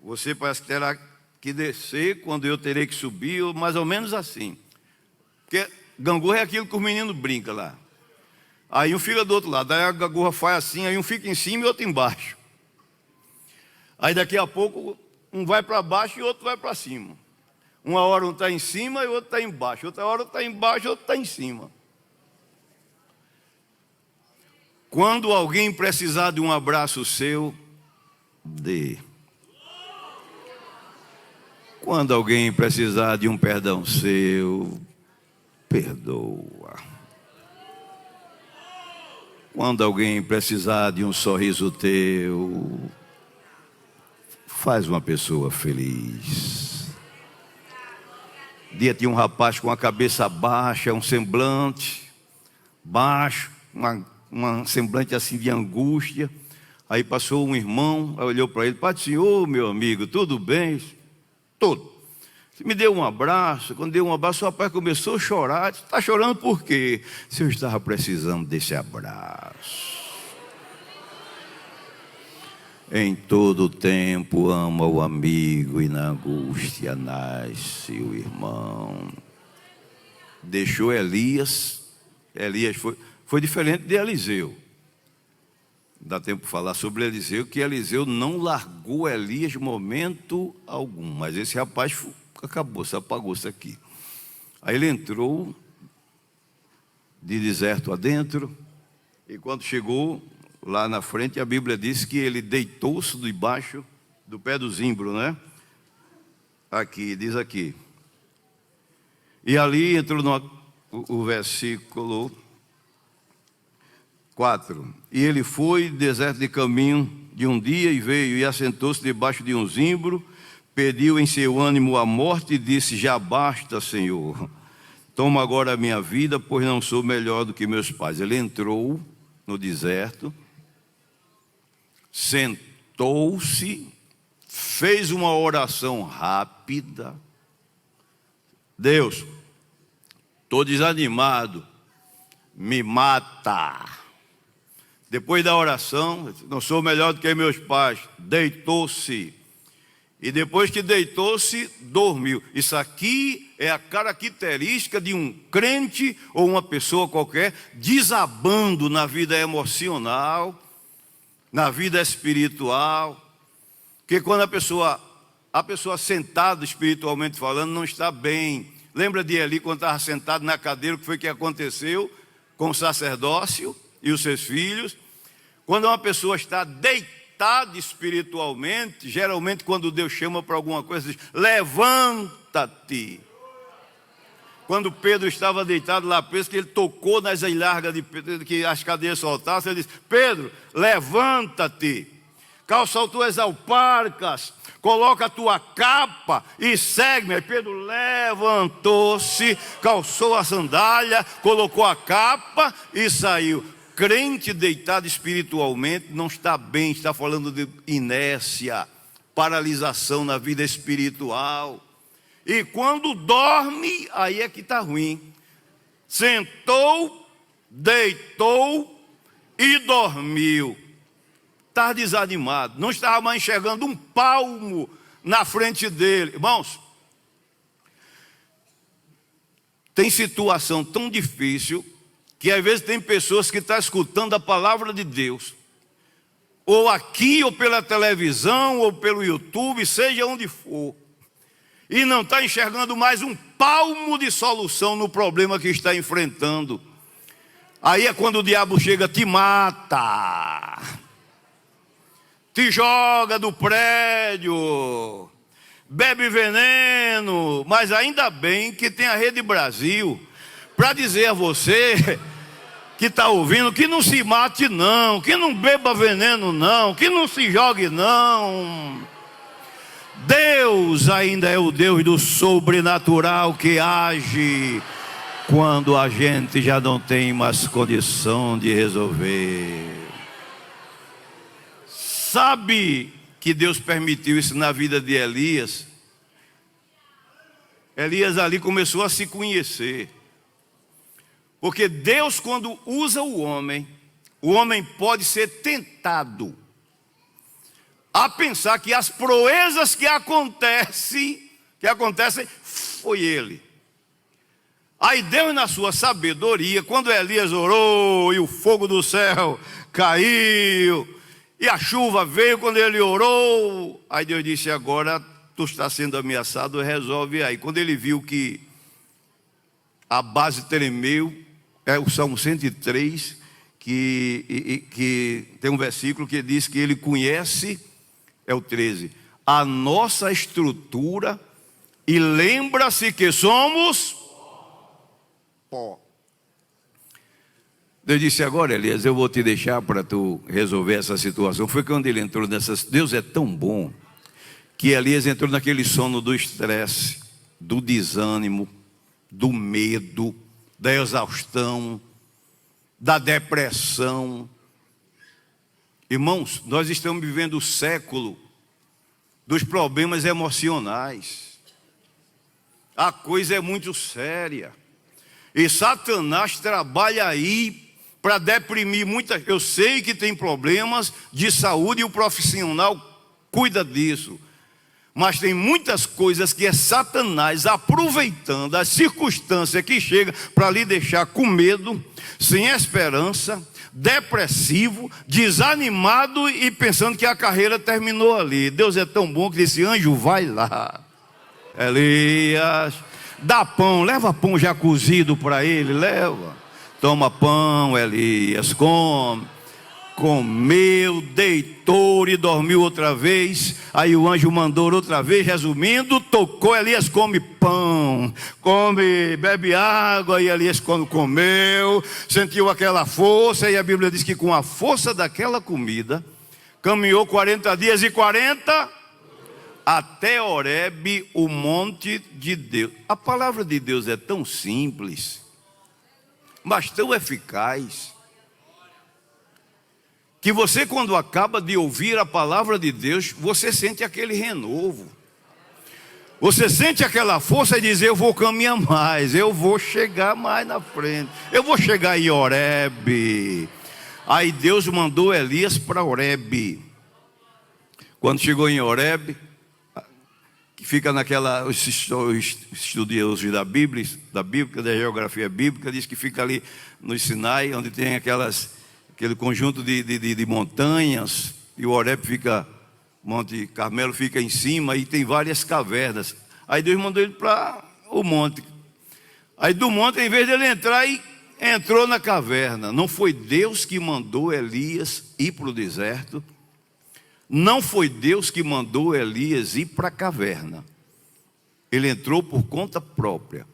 você parece que terá que descer quando eu terei que subir, ou mais ou menos assim. Porque gangorra é aquilo que os meninos brincam lá. Aí um fica do outro lado, aí a gangorra faz assim, aí um fica em cima e outro embaixo. Aí daqui a pouco um vai para baixo e outro vai para cima. Uma hora um está em cima e o outro está embaixo. Outra hora um está embaixo e o outro está em cima. Quando alguém precisar de um abraço seu, dê. Quando alguém precisar de um perdão seu, perdoa. Quando alguém precisar de um sorriso teu, faz uma pessoa feliz. Um dia tinha um rapaz com a cabeça baixa, um semblante baixo, um semblante assim de angústia. Aí passou um irmão, aí olhou para ele: Pai do Senhor, meu amigo, tudo bem? Tudo. Me deu um abraço. Quando deu um abraço, o rapaz começou a chorar. Está chorando por quê? Se eu estava precisando desse abraço. Em todo tempo ama o amigo, e na angústia nasce o irmão. Deixou Elias. Elias foi diferente de Eliseu. Dá tempo para falar sobre Eliseu, que Eliseu não largou Elias de momento algum. Mas esse rapaz acabou-se, apagou-se aqui. Aí ele entrou de deserto adentro, e quando chegou lá na frente, a Bíblia diz que ele deitou-se debaixo do pé do zimbro, né? Aqui, diz aqui. E ali entrou o versículo 4. E ele foi deserto de caminho de um dia e veio e assentou-se debaixo de um zimbro, pediu em seu ânimo a morte e disse: já basta, Senhor, toma agora a minha vida, pois não sou melhor do que meus pais. Ele entrou no deserto, sentou-se, fez uma oração rápida: Deus, estou desanimado, me mata. Depois da oração, não sou melhor do que meus pais, deitou-se. E depois que deitou-se, dormiu. Isso aqui é a característica de um crente ou uma pessoa qualquer desabando na vida emocional, na vida espiritual. Porque quando a pessoa sentada espiritualmente falando não está bem. Lembra de Eli quando estava sentado na cadeira, o que foi que aconteceu com o sacerdócio e os seus filhos? Quando uma pessoa está deitada espiritualmente, geralmente quando Deus chama para alguma coisa, diz: levanta-te. Quando Pedro estava deitado lá preso, que ele tocou nas ilhargas de Pedro, que as cadeias soltassem, ele disse: Pedro, levanta-te, calça as tuas alparcas, coloca a tua capa e segue-me. Aí Pedro levantou-se, calçou a sandália, colocou a capa e saiu. Crente deitado espiritualmente não está bem, está falando de inércia, paralisação na vida espiritual. E quando dorme, aí é que está ruim. Sentou, deitou e dormiu. Está desanimado, não estava mais enxergando um palmo na frente dele. Irmãos, tem situação tão difícil que às vezes tem pessoas que estão escutando a palavra de Deus, ou aqui, ou pela televisão, ou pelo YouTube, seja onde for, e não está enxergando mais um palmo de solução no problema que está enfrentando. Aí é quando o diabo chega, te mata, te joga do prédio, bebe veneno. Mas ainda bem que tem a Rede Brasil para dizer a você que está ouvindo, que não se mate não, que não beba veneno não, que não se jogue não. Deus ainda é o Deus do sobrenatural, que age quando a gente já não tem mais condição de resolver. Sabe que Deus permitiu isso na vida de Elias? Elias ali começou a se conhecer. Porque Deus, quando usa o homem pode ser tentado a pensar que as proezas que acontecem foi ele. Aí Deus, na sua sabedoria, quando Elias orou e o fogo do céu caiu e a chuva veio quando ele orou, aí Deus disse: agora tu está sendo ameaçado, resolve aí. Quando ele viu que a base tremeu, é o Salmo 103, que tem um versículo que diz que ele conhece, é o 13, a nossa estrutura, e lembra-se que somos pó. Deus disse: agora, Elias, eu vou te deixar para tu resolver essa situação. Foi quando ele entrou nessas. Deus é tão bom que Elias entrou naquele sono do estresse, do desânimo, do medo, da exaustão, da depressão. Irmãos, nós estamos vivendo o século dos problemas emocionais. A coisa é muito séria. E Satanás trabalha aí para deprimir muitas. Eu sei que tem problemas de saúde e o profissional cuida disso. Mas tem muitas coisas que é Satanás aproveitando as circunstâncias que chegam para lhe deixar com medo, sem esperança, depressivo, desanimado e pensando que a carreira terminou ali. Deus é tão bom que disse: anjo, vai lá. Elias, dá pão, leva pão já cozido para ele, leva. Toma pão, Elias, come. Comeu, deitou e dormiu outra vez. Aí o anjo mandou outra vez, resumindo, tocou. Elias come pão, come, bebe água. E Elias quando comeu, sentiu aquela força. E a Bíblia diz que com a força daquela comida caminhou 40 dias e 40 até Horebe, o monte de Deus. A palavra de Deus é tão simples, mas tão eficaz, que você, quando acaba de ouvir a palavra de Deus, você sente aquele renovo. Você sente aquela força e diz: eu vou caminhar mais, eu vou chegar mais na frente, eu vou chegar em Horebe. Aí Deus mandou Elias para Horebe. Quando chegou em Horebe, que fica naquela, os estudiosos da Bíblia, da geografia bíblica, diz que fica ali no Sinai, onde tem aquele conjunto de montanhas, e o Horebe fica, Monte Carmelo fica em cima, e tem várias cavernas. Aí Deus mandou ele para o monte. Aí do monte, em vez dele entrar, entrou na caverna. Não foi Deus que mandou Elias ir para o deserto. Não foi Deus que mandou Elias ir para a caverna. Ele entrou por conta própria.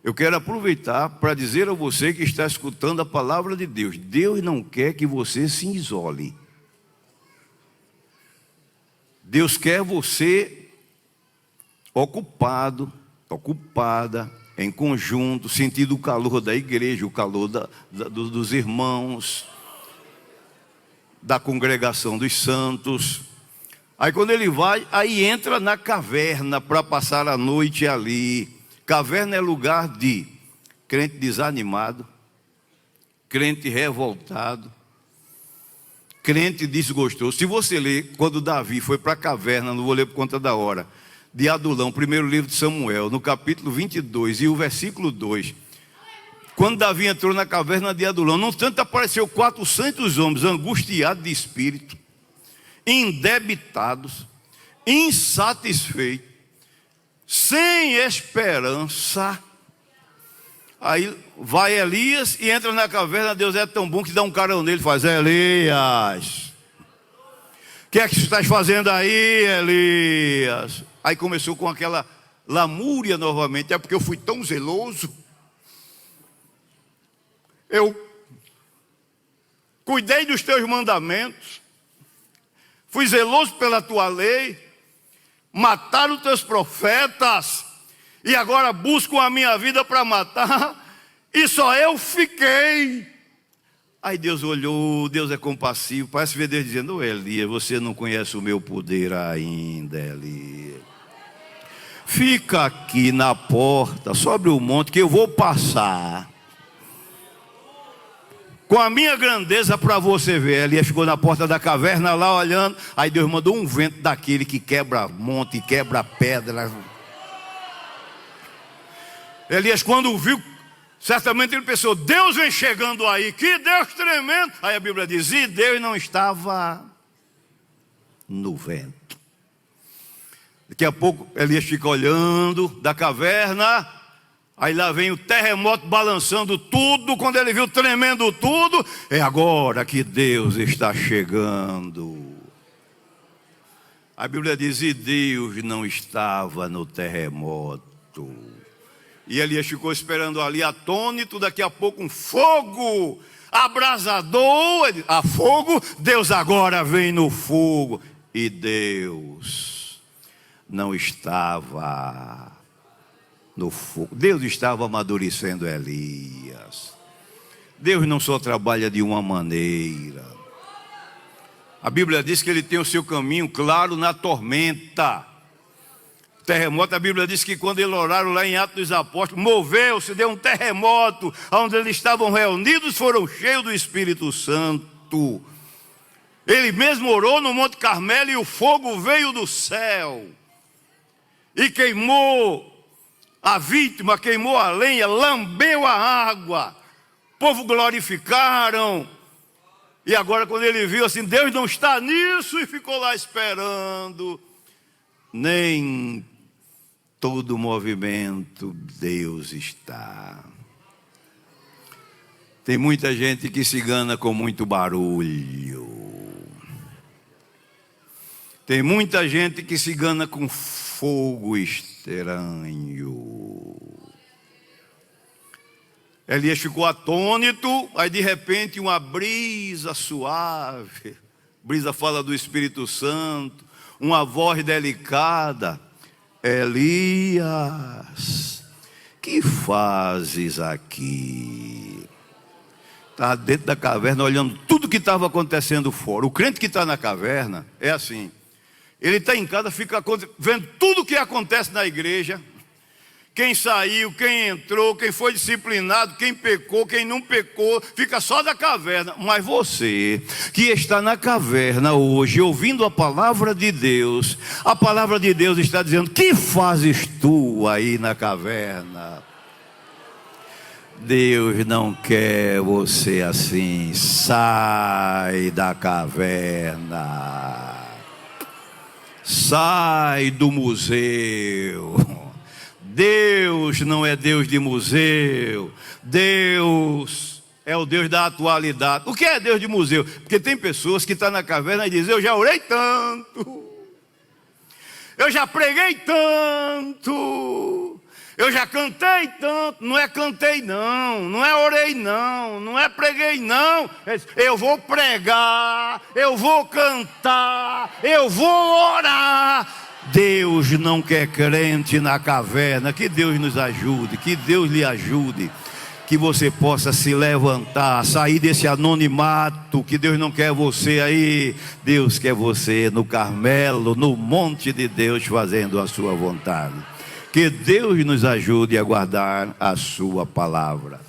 Eu quero aproveitar para dizer a você que está escutando a palavra de Deus: Deus não quer que você se isole. Deus quer você ocupado, ocupada, em conjunto, sentindo o calor da igreja, o calor dos irmãos, da congregação dos santos. Aí quando ele vai, aí entra na caverna para passar a noite ali. Caverna é lugar de crente desanimado, crente revoltado, crente desgostoso. Se você ler, quando Davi foi para a caverna, não vou ler por conta da hora, de Adulão, primeiro livro de Samuel, no capítulo 22 e o versículo 2. Quando Davi entrou na caverna de Adulão, no tanto apareceu 400 homens angustiados de espírito, endebitados, insatisfeitos, sem esperança. Aí vai Elias e entra na caverna. Deus é tão bom que dá um carão nele e faz: Elias, o que é que você está fazendo aí, Elias? Aí começou com aquela lamúria novamente: é porque eu fui tão zeloso, eu cuidei dos teus mandamentos, fui zeloso pela tua lei, mataram os teus profetas, e agora buscam a minha vida para matar, e só eu fiquei. Aí Deus olhou, Deus é compassivo, parece ver Deus dizendo: Elias, você não conhece o meu poder ainda, Elias. Fica aqui na porta, sobre o monte, que eu vou passar com a minha grandeza para você ver. Elias ficou na porta da caverna lá olhando. Aí Deus mandou um vento daquele que quebra monte, quebra pedra. Elias, quando viu, certamente ele pensou: Deus vem chegando aí, que Deus tremendo. Aí a Bíblia diz: e Deus não estava no vento. Daqui a pouco Elias fica olhando da caverna. Aí lá vem o terremoto balançando tudo. Quando ele viu tremendo tudo, é agora que Deus está chegando. A Bíblia diz: e Deus não estava no terremoto. E Elias ficou esperando ali atônito. Daqui a pouco um fogo abrasador. A fogo, Deus agora vem no fogo. E Deus não estava no fogo. Deus estava amadurecendo Elias. Deus não só trabalha de uma maneira. A Bíblia diz que Ele tem o seu caminho claro na tormenta. Terremoto, a Bíblia diz que quando eles oraram lá em Atos dos Apóstolos, moveu-se, deu um terremoto, onde eles estavam reunidos, foram cheios do Espírito Santo. Ele mesmo orou no Monte Carmelo e o fogo veio do céu e queimou a vítima, queimou a lenha, lambeu a água. O povo glorificaram. E agora quando ele viu assim, Deus não está nisso, e ficou lá esperando. Nem todo movimento Deus está. Tem muita gente que se engana com muito barulho. Tem muita gente que se engana com fogo estranho. Elias ficou atônito, aí de repente uma brisa suave, brisa fala do Espírito Santo, uma voz delicada: Elias, que fazes aqui? Estava dentro da caverna olhando tudo que estava acontecendo fora. O crente que está na caverna é assim, ele está em casa, fica vendo tudo o que acontece na igreja. Quem saiu, quem entrou, quem foi disciplinado, quem pecou, quem não pecou, fica só da caverna. Mas você que está na caverna hoje, ouvindo a palavra de Deus, a palavra de Deus está dizendo: que fazes tu aí na caverna? Deus não quer você assim. Sai da caverna, sai do museu. Deus não é Deus de museu. Deus é o Deus da atualidade. O que é Deus de museu? Porque tem pessoas que estão na caverna e dizem: eu já orei tanto, eu já preguei tanto, eu já cantei tanto. Não é cantei não, não é orei não, não é preguei não. Eu vou pregar, eu vou cantar, eu vou orar. Deus não quer crente na caverna. Que Deus nos ajude, que Deus lhe ajude, que você possa se levantar, sair desse anonimato. Que Deus não quer você aí, Deus quer você no Carmelo, no monte de Deus, fazendo a sua vontade. Que Deus nos ajude a guardar a sua palavra.